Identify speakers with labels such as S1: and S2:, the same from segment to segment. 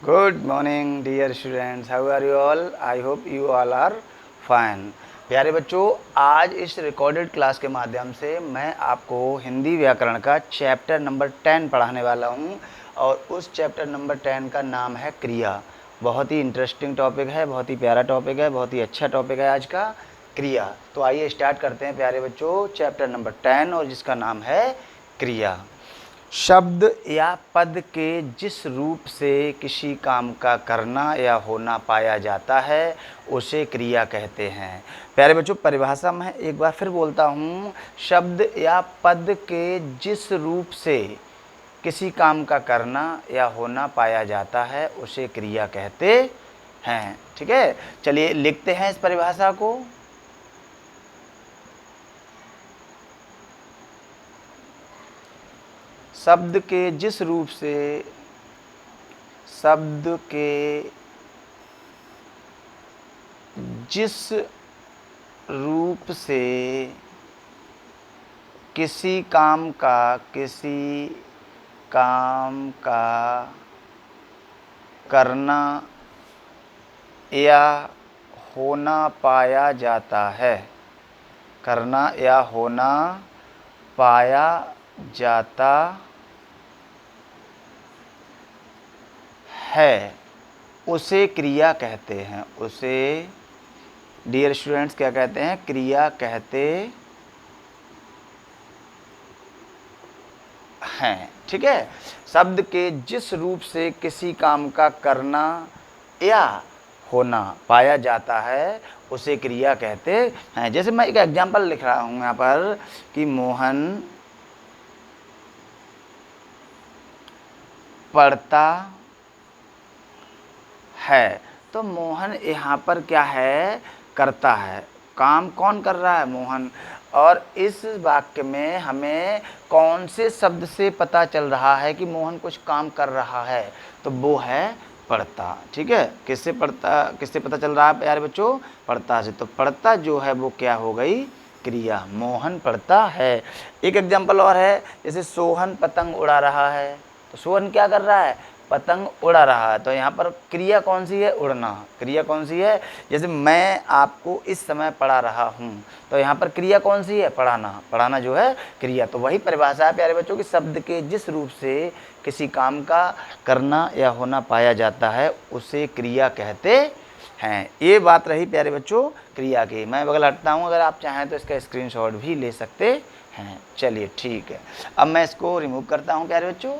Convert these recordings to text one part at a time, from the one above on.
S1: Good morning dear students, how are you all? I hope you all are fine. प्यारे बच्चों, आज इस recorded class के माध्यम से मैं आपको हिंदी व्याकरण का चैप्टर नंबर 10 पढ़ाने वाला हूं और उस चैप्टर नंबर 10 का नाम है क्रिया। बहुत ही इंटरेस्टिंग टॉपिक है, बहुत ही प्यारा टॉपिक है, बहुत ही अच्छा टॉपिक है आज का क्रिया। तो आइए स्टार्ट करते हैं प्यारे बच्चों चैप्टर नंबर 10 और जिसका नाम है क्रिया। शब्द या पद के जिस रूप से किसी काम का करना या होना पाया जाता है उसे क्रिया कहते हैं। प्यारे बच्चों, परिभाषा मैं एक बार फिर बोलता हूँ। शब्द या पद के जिस रूप से किसी काम का करना या होना पाया जाता है उसे क्रिया कहते हैं। ठीक है, चलिए लिखते हैं इस परिभाषा को। शब्द के जिस रूप से किसी काम का करना या होना पाया जाता है, उसे क्रिया कहते हैं। उसे डियर स्टूडेंट्स क्या कहते हैं? क्रिया कहते हैं। ठीक है, शब्द के जिस रूप से किसी काम का करना या होना पाया जाता है उसे क्रिया कहते हैं। जैसे मैं एक एग्जांपल लिख रहा हूं यहाँ पर कि मोहन पढ़ता है, तो मोहन यहाँ पर क्या है? करता है। काम कौन कर रहा है? मोहन। और इस वाक्य में हमें कौन से शब्द से पता चल रहा है कि मोहन कुछ काम कर रहा है? तो वो है पढ़ता। ठीक है, किससे पता चल रहा है प्यारे बच्चों? पढ़ता से। तो पढ़ता जो है वो क्या हो गई? क्रिया। मोहन पढ़ता है। एक एग्जाम्पल और है, जैसे सोहन पतंग उड़ा रहा है, तो सोहन क्या कर रहा है? पतंग उड़ा रहा है। तो यहाँ पर क्रिया कौन सी है? उड़ना। क्रिया कौन सी है? जैसे मैं आपको इस समय पढ़ा रहा हूँ, तो यहाँ पर क्रिया कौन सी है? पढ़ाना। पढ़ाना जो है क्रिया। तो वही परिभाषा है प्यारे बच्चों कि शब्द के जिस रूप से किसी काम का करना या होना पाया जाता है उसे क्रिया कहते हैं। ये बात रही प्यारे बच्चों क्रिया की। मैं बगल हटता हूँ, अगर आप चाहें तो इसका स्क्रीनशॉट भी ले सकते हैं। चलिए ठीक है, अब मैं इसको रिमूव करता हूँ प्यारे बच्चों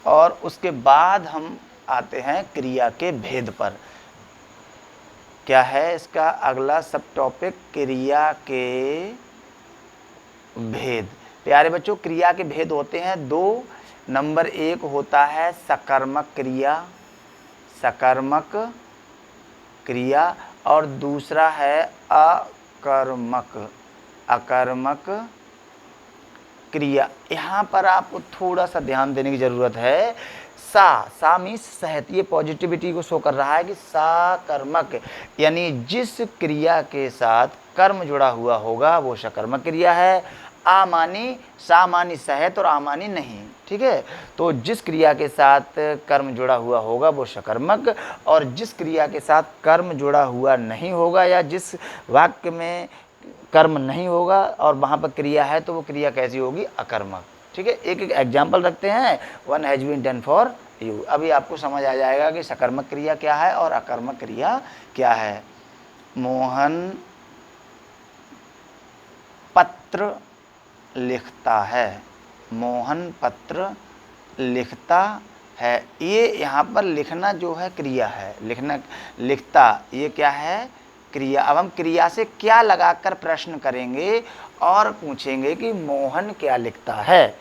S1: और उसके बाद हम आते हैं क्रिया के भेद पर। क्या है इसका अगला सब टॉपिक? क्रिया के भेद। प्यारे बच्चों, क्रिया के भेद होते हैं दो। नंबर 1 होता है सकर्मक क्रिया और दूसरा है अकर्मक क्रिया। यहाँ पर आपको थोड़ा सा ध्यान देने की ज़रूरत है। सा मीन्स सहित, ये पॉजिटिविटी को शो कर रहा है कि सकर्मक, यानी जिस क्रिया के साथ कर्म जुड़ा हुआ होगा वो सकर्मक क्रिया है। सा मानी सहित और आमानी नहीं। ठीक है, तो जिस क्रिया के साथ कर्म जुड़ा हुआ होगा वो सकर्मक, और जिस क्रिया के साथ कर्म जुड़ा हुआ नहीं होगा या जिस वाक्य में कर्म नहीं होगा और वहाँ पर क्रिया है तो वो क्रिया कैसी होगी? अकर्मक। ठीक है, एक एक एग्जाम्पल रखते हैं। One has been done for you. अभी आपको समझ आ जाएगा कि सकर्मक क्रिया क्या है और अकर्मक क्रिया क्या है। मोहन पत्र लिखता है। मोहन पत्र लिखता है। ये यहाँ पर लिखना जो है क्रिया है। लिखता ये क्या है? क्रिया। अब हम क्रिया से क्या लगाकर प्रश्न करेंगे और पूछेंगे कि मोहन क्या लिखता है।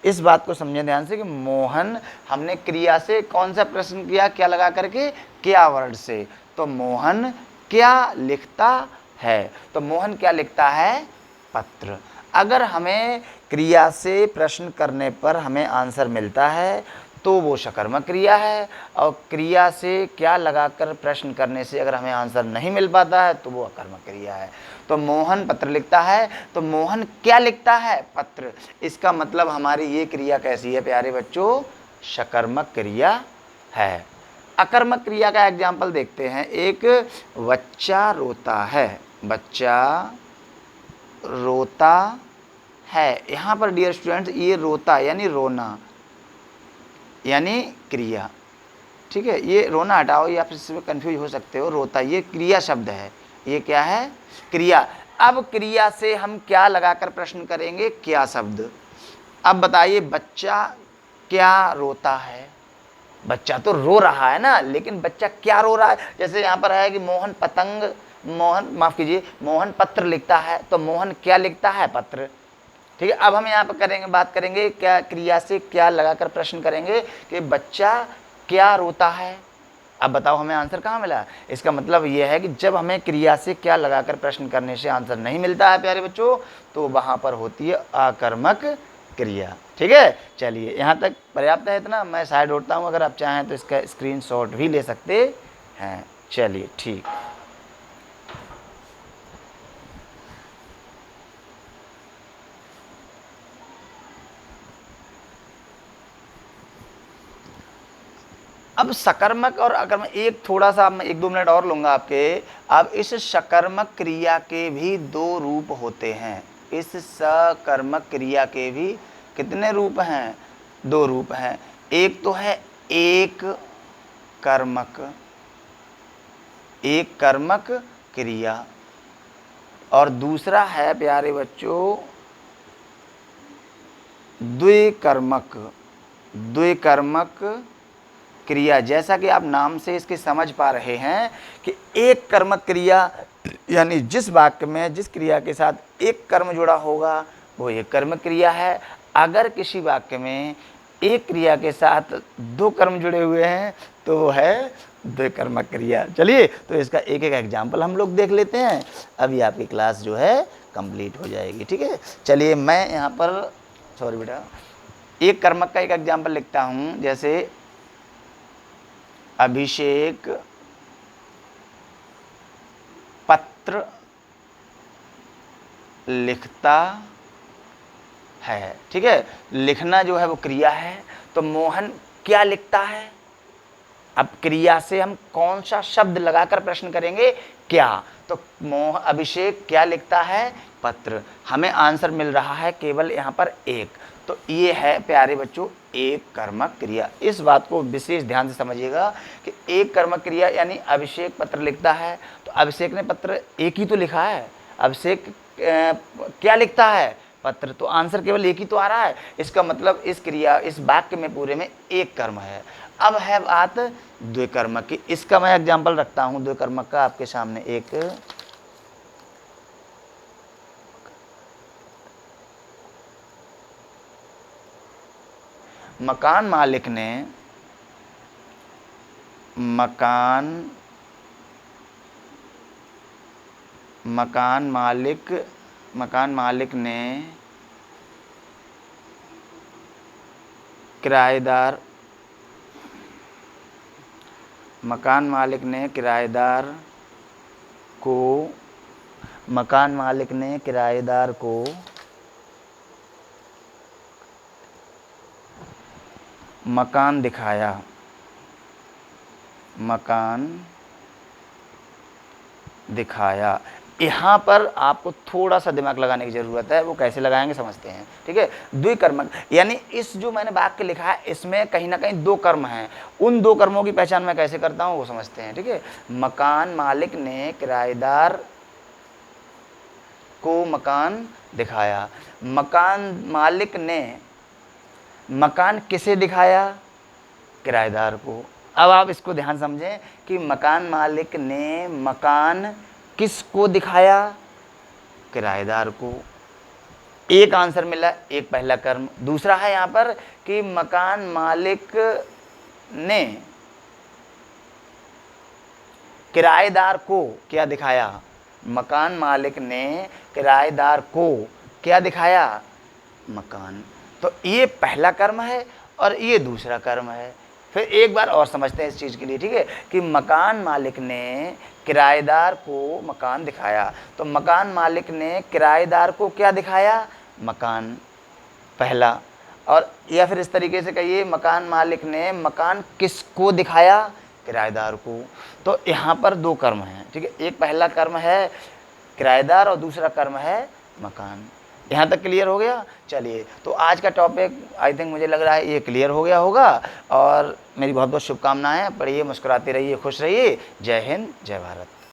S1: इस बात को समझें ध्यान से कि मोहन, हमने क्रिया से कौन सा प्रश्न किया? क्या लगा करके? क्या वर्ड से। तो मोहन क्या लिखता है। तो मोहन क्या लिखता है? पत्र। अगर हमें क्रिया से प्रश्न करने पर हमें आंसर मिलता है तो वो सकर्मक क्रिया है, और क्रिया से क्या लगाकर प्रश्न करने से अगर हमें आंसर नहीं मिल पाता है तो वो अकर्मक क्रिया है। तो मोहन पत्र लिखता है, तो मोहन क्या लिखता है? पत्र। इसका मतलब हमारी ये क्रिया कैसी है प्यारे बच्चों? सकर्मक क्रिया है। अकर्मक क्रिया का एग्जाम्पल देखते हैं। एक बच्चा रोता है, बच्चा रोता है। यहाँ पर डियर स्टूडेंट्स ये रोता यानी रोना यानी क्रिया, ठीक है। ये रोना हटाओ, या फिर इसमें कंफ्यूज हो सकते हो। रोता ये क्रिया शब्द है, ये क्या है? क्रिया। अब क्रिया से हम क्या लगाकर प्रश्न करेंगे? क्या शब्द। अब बताइए बच्चा क्या रोता है? बच्चा तो रो रहा है ना, लेकिन बच्चा क्या रो रहा है? जैसे यहाँ पर है कि मोहन पत्र लिखता है, तो मोहन क्या लिखता है? पत्र। ठीक है। अब हम यहाँ पर बात करेंगे क्या क्रिया से क्या लगाकर प्रश्न करेंगे कि बच्चा क्या रोता है। अब बताओ हमें आंसर कहाँ मिला? इसका मतलब यह है कि जब हमें क्रिया से क्या लगाकर प्रश्न करने से आंसर नहीं मिलता है प्यारे बच्चों, तो वहाँ पर होती है आकर्मक क्रिया। ठीक है, चलिए यहाँ तक पर्याप्त है इतना। मैं साइड उठता हूँ, अगर आप चाहें तो इसका स्क्रीनशॉट भी ले सकते हैं। चलिए ठीक। अब सकर्मक और अकर्मक, एक थोड़ा सा मैं 1-2 मिनट और लूँगा आपके। अब इस सकर्मक क्रिया के भी 2 रूप होते हैं। इस सकर्मक क्रिया के भी कितने रूप हैं? 2 रूप हैं। एक तो है एक कर्मक क्रिया, और दूसरा है प्यारे बच्चों द्विकर्मक क्रिया। जैसा कि आप नाम से इसके समझ पा रहे हैं कि एक कर्मक क्रिया यानी जिस वाक्य में जिस क्रिया के साथ एक कर्म जुड़ा होगा वो एक कर्मक क्रिया है। अगर किसी वाक्य में एक क्रिया के साथ 2 कर्म जुड़े हुए हैं तो वो है द्विकर्मक क्रिया। चलिए, तो इसका एक एक एग्जाम्पल हम लोग देख लेते हैं। अभी आपकी क्लास जो है कंप्लीट हो जाएगी। ठीक है, चलिए मैं यहाँ पर सॉरी बेटा एक कर्मक का एक एग्जाम्पल लिखता हूँ। जैसे अभिषेक पत्र लिखता है। ठीक है, लिखना जो है वो क्रिया है, तो मोहन क्या लिखता है? अब क्रिया से हम कौन सा शब्द लगाकर प्रश्न करेंगे? क्या। तो अभिषेक क्या लिखता है? पत्र। हमें आंसर मिल रहा है केवल यहाँ पर एक। तो ये है प्यारे बच्चों एक कर्मक क्रिया। इस बात को विशेष ध्यान से समझिएगा कि एक कर्मक क्रिया यानी अभिषेक पत्र लिखता है, तो अभिषेक ने पत्र एक ही तो लिखा है। अभिषेक क्या लिखता है? पत्र। तो आंसर केवल एक ही तो आ रहा है। इसका मतलब इस क्रिया इस वाक्य में पूरे में एक कर्म है। अब है बात द्विकर्मक की। इसका मैं एग्जाम्पल रखता हूँ द्विकर्मक का आपके सामने। एक मकान मालिक ने किराएदार को मकान दिखाया। यहाँ पर आपको थोड़ा सा दिमाग लगाने की ज़रूरत है। वो कैसे लगाएंगे समझते हैं। ठीक है, द्विकर्मक यानी इस जो मैंने वाक्य लिखा है इसमें कहीं ना कहीं 2 कर्म हैं। उन 2 कर्मों की पहचान मैं कैसे करता हूँ वो समझते हैं। ठीक है, मकान मालिक ने किराएदार को मकान दिखाया। मकान मालिक ने मकान किसे दिखाया? किराएदार को। अब आप इसको ध्यान समझें कि मकान मालिक ने मकान किसको दिखाया? किराएदार को। एक आंसर मिला, एक पहला कर्म। दूसरा है यहाँ पर कि मकान मालिक ने किराएदार को क्या दिखाया? मकान मालिक ने किराएदार को क्या दिखाया? मकान। तो ये पहला कर्म है और ये दूसरा कर्म है। फिर एक बार और समझते हैं इस चीज़ के लिए। ठीक है, कि मकान मालिक ने किराएदार को मकान दिखाया। तो मकान मालिक ने किराएदार को क्या दिखाया? मकान पहला। और या फिर इस तरीके से कहिए मकान मालिक ने मकान किसको दिखाया? किराएदार को। तो यहाँ पर दो कर्म हैं, ठीक है। एक पहला कर्म है किराएदार और दूसरा कर्म है मकान। यहाँ तक क्लियर हो गया। चलिए, तो आज का टॉपिक आई थिंक मुझे लग रहा है ये क्लियर हो गया होगा। और मेरी बहुत बहुत शुभकामनाएं। पढ़िए, मुस्कुराते रहिए, खुश रहिए। जय हिंद, जय भारत।